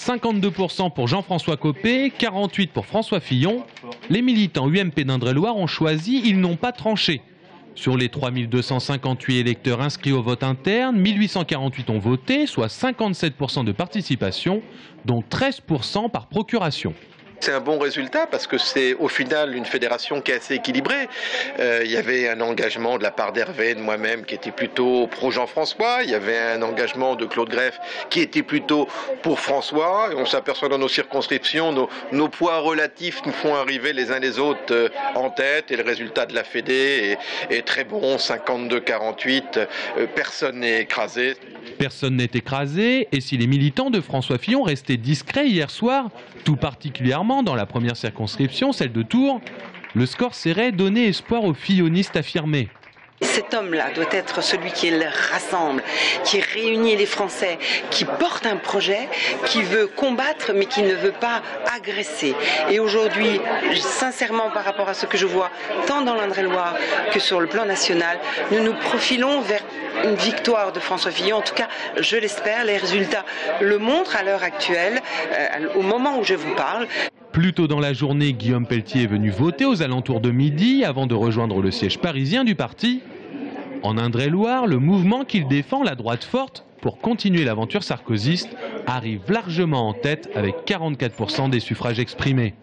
52% pour Jean-François Copé, 48% pour François Fillon. Les militants UMP d'Indre-et-Loire ont choisi, ils n'ont pas tranché. Sur les 3258 électeurs inscrits au vote interne, 1848 ont voté, soit 57% de participation, dont 13% par procuration. C'est un bon résultat parce que c'est au final une fédération qui est assez équilibrée. Il y avait un engagement de la part d'Hervé, de moi-même, qui était plutôt pro Jean-François. Il y avait un engagement de Claude Greff qui était plutôt pour François. Et on s'aperçoit dans nos circonscriptions, nos poids relatifs nous font arriver les uns les autres en tête. Et le résultat de la Fédé est très bon, 52-48. Personne n'est écrasé. Personne n'est écrasé, et si les militants de François Fillon restaient discrets hier soir, tout particulièrement dans la première circonscription, celle de Tours, le score serré donnait espoir aux fillonistes affirmés. Cet homme-là doit être celui qui les rassemble, qui réunit les Français, qui porte un projet, qui veut combattre mais qui ne veut pas agresser. Et aujourd'hui, sincèrement par rapport à ce que je vois, tant dans l'Indre-et-Loire que sur le plan national, nous nous profilons vers une victoire de François Fillon. En tout cas, je l'espère, les résultats le montrent à l'heure actuelle, au moment où je vous parle. Plus tôt dans la journée, Guillaume Pelletier est venu voter aux alentours de midi avant de rejoindre le siège parisien du parti. En Indre-et-Loire, le mouvement qu'il défend, la droite forte, pour continuer l'aventure sarkozyste, arrive largement en tête avec 44% des suffrages exprimés.